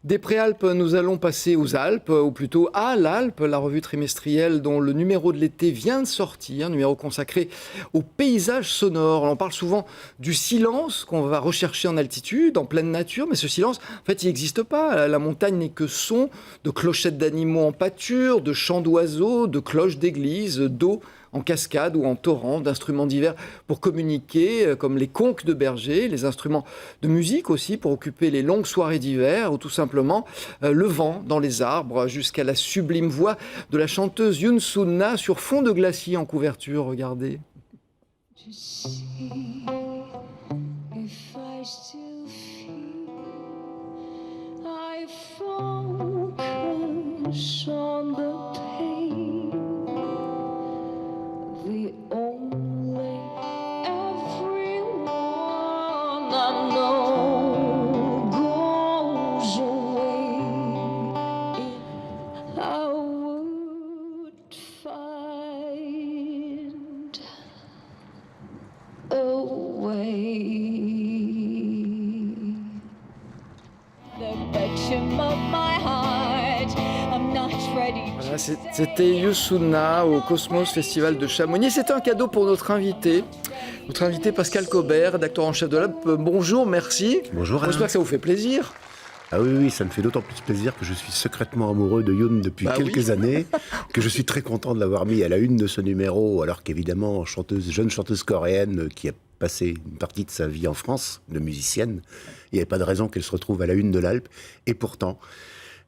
Des Préalpes, nous allons passer aux Alpes, ou plutôt à l'Alpe, la revue trimestrielle dont le numéro de l'été vient de sortir, un numéro consacré aux paysages sonores. On parle souvent du silence qu'on va rechercher en altitude, en pleine nature, mais ce silence, en fait, il n'existe pas. La montagne n'est que son de clochettes d'animaux en pâture, de chants d'oiseaux, de cloches d'église, d'eau en cascade ou en torrent, d'instruments divers pour communiquer, comme les conques de berger, les instruments de musique aussi pour occuper les longues soirées d'hiver, ou tout simplement le vent dans les arbres, jusqu'à la sublime voix de la chanteuse Yoon Sun-na sur fond de glacier en couverture, regardez. Voilà, c'était Yoon Sun-na au Cosmos Festival de Chamonix. C'était un cadeau pour notre invité Pascal Cobert, rédacteur en chef de l'Alpe. Bonjour, merci. Bonjour. J'espère que ça vous fait plaisir. Ah oui, ça me fait d'autant plus plaisir que je suis secrètement amoureux de Yoon depuis quelques années, que je suis très content de l'avoir mis à la une de ce numéro, alors qu'évidemment, jeune chanteuse coréenne qui a passé une partie de sa vie en France, de musicienne, il n'y avait pas de raison qu'elle se retrouve à la une de l'Alpe. Et pourtant,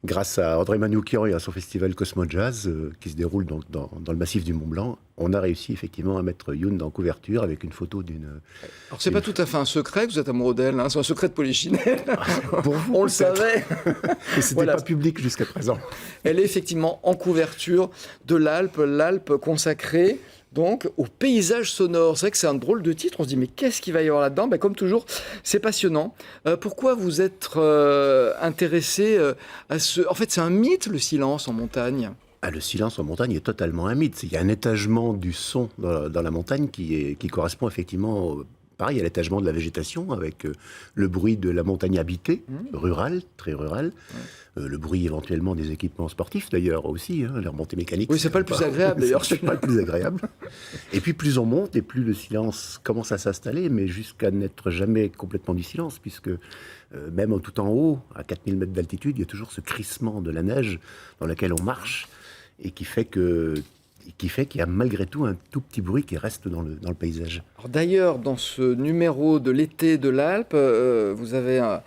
grâce à André Manoukian et à son festival Cosmo Jazz, qui se déroule donc dans le massif du Mont-Blanc, on a réussi effectivement à mettre Yoon en couverture avec une photo d'une... Alors c'est pas tout à fait un secret que vous êtes amoureux d'elle, hein, c'est un secret de Polichinelle. Pour vous, on le savait. Et c'était pas public jusqu'à présent. Elle est effectivement en couverture de l'Alpe consacrée donc aux paysages sonores. C'est vrai que c'est un drôle de titre, on se dit mais qu'est-ce qu'il va y avoir là-dedans ? Comme toujours, c'est passionnant. Pourquoi vous êtes intéressé à ce... En fait, c'est un mythe, le silence en montagne. Le silence en montagne est totalement un mythe. Il y a un étagement du son dans la montagne qui correspond effectivement, pareil, à l'étagement de la végétation, avec le bruit de la montagne habitée, rurale, très rurale. Le bruit éventuellement des équipements sportifs d'ailleurs aussi, les remontées mécaniques. Oui, c'est pas le plus agréable d'ailleurs. C'est pas le plus agréable. Et puis plus on monte et plus le silence commence à s'installer, mais jusqu'à n'être jamais complètement du silence, puisque même tout en haut, à 4000 mètres d'altitude, il y a toujours ce crissement de la neige dans laquelle on marche et qui fait qu'il y a malgré tout un tout petit bruit qui reste dans le paysage. Alors d'ailleurs, dans ce numéro de l'été de l'Alpe, vous avez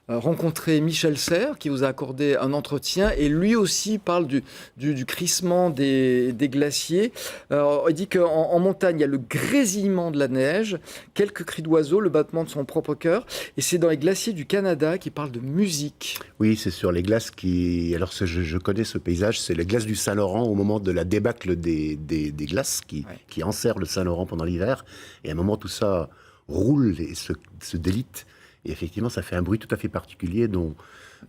rencontré Michel Serres, qui vous a accordé un entretien, et lui aussi parle du crissement des glaciers. Alors, il dit qu'en montagne, il y a le grésillement de la neige, quelques cris d'oiseaux, le battement de son propre cœur, et c'est dans les glaciers du Canada qu'il parle de musique. Oui, c'est sur les glaces qui... Alors, je connais ce paysage, c'est les glaces du Saint-Laurent au moment de la débâcle des glaces qui enserrent le Saint-Laurent pendant l'hiver, et à un moment, tout ça roule et se délite. Et effectivement, ça fait un bruit tout à fait particulier dont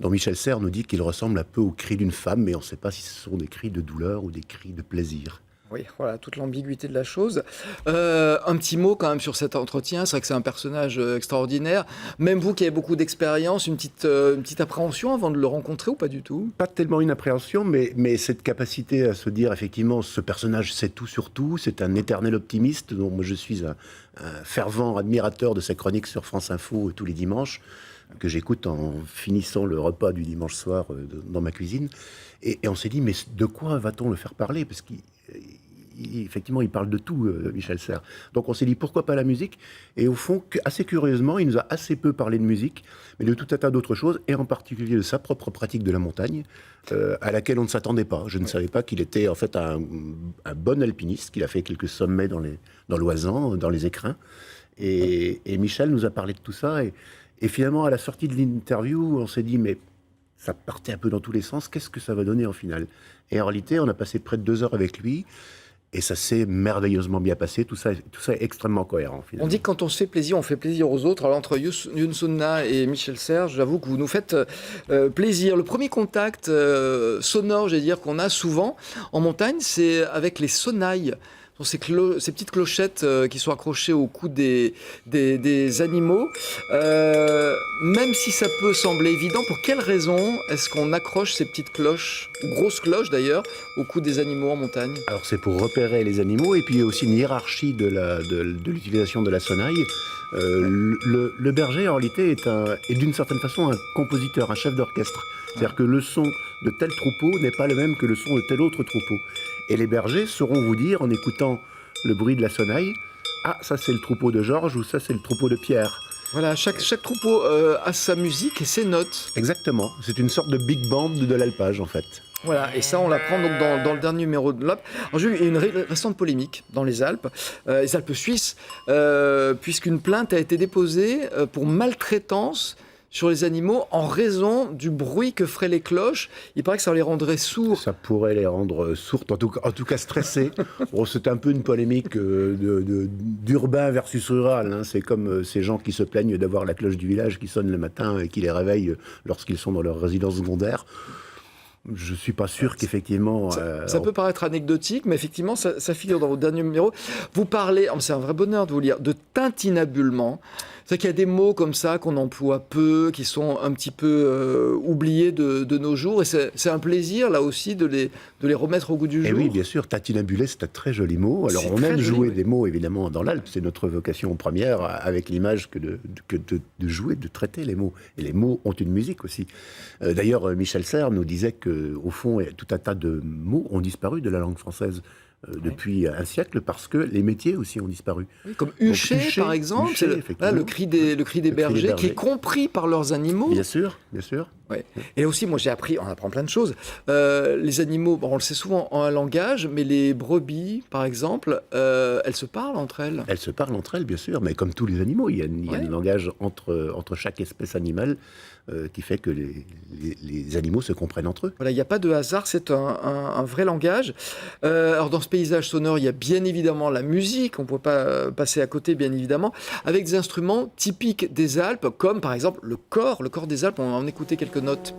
Michel Serres nous dit qu'il ressemble un peu au cri d'une femme, mais on ne sait pas si ce sont des cris de douleur ou des cris de plaisir. Oui, voilà, toute l'ambiguïté de la chose. Un petit mot quand même sur cet entretien, c'est vrai que c'est un personnage extraordinaire. Même vous qui avez beaucoup d'expérience, une petite appréhension avant de le rencontrer ou pas du tout ? Pas tellement une appréhension, mais cette capacité à se dire, effectivement, ce personnage sait tout sur tout, c'est un éternel optimiste, dont moi je suis un fervent admirateur de sa chronique sur France Info tous les dimanches, que j'écoute en finissant le repas du dimanche soir dans ma cuisine. Et on s'est dit, mais de quoi va-t-on le faire parler ? Parce qu'effectivement, il parle de tout, Michel Serres. Donc on s'est dit, pourquoi pas la musique ? Et au fond, assez curieusement, il nous a assez peu parlé de musique, mais de tout un tas d'autres choses, et en particulier de sa propre pratique de la montagne, à laquelle on ne s'attendait pas. Je ne savais pas qu'il était en fait un bon alpiniste, qu'il a fait quelques sommets dans l'Oisan, dans les Écrins. Et Michel nous a parlé de tout ça, et finalement, à la sortie de l'interview, on s'est dit, mais ça partait un peu dans tous les sens, qu'est-ce que ça va donner en finale ? Et en réalité, on a passé près de 2 heures avec lui, et ça s'est merveilleusement bien passé, tout ça est extrêmement cohérent. Finalement. On dit que quand on se fait plaisir, on fait plaisir aux autres. Alors entre Yoon Sun-na et Michel Serres, j'avoue que vous nous faites plaisir. Le premier contact sonore, j'allais dire, qu'on a souvent en montagne, c'est avec les sonnailles. sont ces petites clochettes qui sont accrochées au cou des animaux. Même si ça peut sembler évident, pour quelle raison est-ce qu'on accroche ces petites cloches, ou grosses cloches d'ailleurs, au cou des animaux en montagne? Alors c'est pour repérer les animaux, et puis il y a aussi une hiérarchie de l'utilisation de la sonnaille. Le berger, en réalité, est d'une certaine façon un compositeur, un chef d'orchestre. C'est-à-dire que le son de tel troupeau n'est pas le même que le son de tel autre troupeau. Et les bergers sauront vous dire, en écoutant le bruit de la sonnaille, ah, ça c'est le troupeau de Georges, ou ça c'est le troupeau de Pierre. Voilà, chaque troupeau a sa musique et ses notes. Exactement, c'est une sorte de big band de l'alpage en fait. Voilà, et ça on l'apprend donc dans le dernier numéro de l'Alpe. Alors j'ai eu une récente polémique dans les Alpes suisses, puisqu'une plainte a été déposée pour maltraitance sur les animaux en raison du bruit que feraient les cloches. Il paraît que ça les rendrait sourds. Ça pourrait les rendre sourds, en tout cas stressés. Bon, c'est un peu une polémique d'urbain versus rural. Hein. C'est comme ces gens qui se plaignent d'avoir la cloche du village qui sonne le matin et qui les réveille lorsqu'ils sont dans leur résidence secondaire. Je ne suis pas sûr qu'effectivement... Ça peut paraître anecdotique, mais effectivement, ça figure dans votre dernier numéro. Vous parlez, c'est un vrai bonheur de vous lire, de tintinabulement. C'est-à-dire qu'il y a des mots comme ça qu'on emploie peu, qui sont un petit peu oubliés de nos jours. Et c'est un plaisir, là aussi, de les remettre au goût du jour. Et oui, bien sûr, tatinabuler, c'est un très joli mot. Alors, on aime jouer des mots, évidemment, dans l'Alpe. C'est notre vocation première, avec l'image que de jouer, de traiter les mots. Et les mots ont une musique aussi. D'ailleurs, Michel Serres nous disait qu'au fond, tout un tas de mots ont disparu de la langue française. Depuis un siècle, parce que les métiers aussi ont disparu. Oui, comme hucher, par exemple, c'est le cri des bergers, qui est compris par leurs animaux. Bien sûr, bien sûr. Ouais. Et aussi, moi j'ai appris, on apprend plein de choses. Les animaux, bon, on le sait souvent en un langage, mais les brebis, par exemple, elles se parlent entre elles. Elles se parlent entre elles, bien sûr, mais comme tous les animaux, il y a un langage entre chaque espèce animale qui fait que les animaux se comprennent entre eux. Voilà, il n'y a pas de hasard, c'est un vrai langage. Alors dans ce paysage sonore, il y a bien évidemment la musique, on ne peut pas passer à côté, bien évidemment, avec des instruments typiques des Alpes, comme par exemple le corps des Alpes. On va en écouter quelques notes.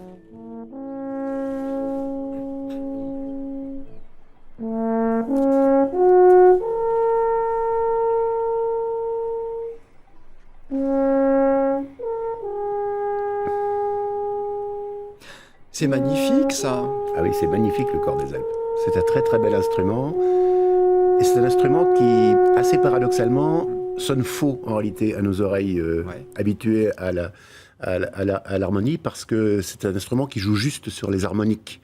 C'est magnifique, ça. Ah oui, c'est magnifique, le corps des Alpes. C'est un très très bel instrument. Et c'est un instrument qui, assez paradoxalement, sonne faux en réalité à nos oreilles habituées à l'harmonie, parce que c'est un instrument qui joue juste sur les harmoniques.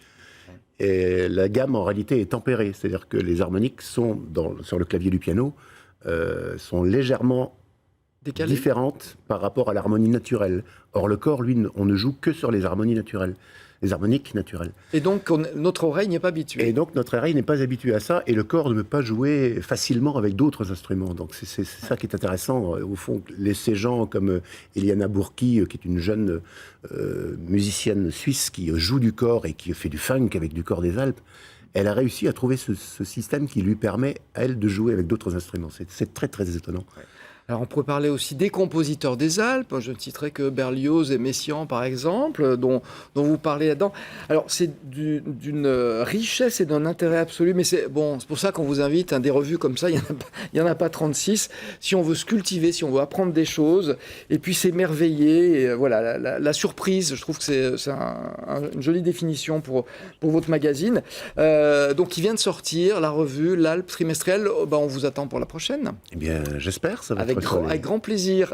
Et la gamme en réalité est tempérée, c'est-à-dire que les harmoniques sont, sur le clavier du piano, sont légèrement différentes par rapport à l'harmonie naturelle. Or le corps, lui, on ne joue que sur les harmonies naturelles. Les harmoniques naturelles. Et donc, notre oreille n'est pas habituée. Et donc, notre oreille n'est pas habituée à ça, et le corps ne peut pas jouer facilement avec d'autres instruments. Donc, c'est ça qui est intéressant. Au fond, ces gens comme Eliana Bourki, qui est une jeune musicienne suisse qui joue du corps et qui fait du funk avec du corps des Alpes, elle a réussi à trouver ce système qui lui permet, à elle, de jouer avec d'autres instruments. C'est très, très étonnant. Ouais. Alors on pourrait parler aussi des compositeurs des Alpes, je ne citerai que Berlioz et Messiaen par exemple, dont vous parlez là-dedans. Alors c'est d'une richesse et d'un intérêt absolu, mais c'est pour ça qu'on vous invite à des revues comme ça, il n'y en a pas 36, si on veut se cultiver, si on veut apprendre des choses, et puis s'émerveiller, et voilà, la surprise, je trouve que c'est une jolie définition pour votre magazine. Donc il vient de sortir, la revue, l'Alpe trimestrielle, on vous attend pour la prochaine. Eh bien j'espère, ça va avec grand plaisir.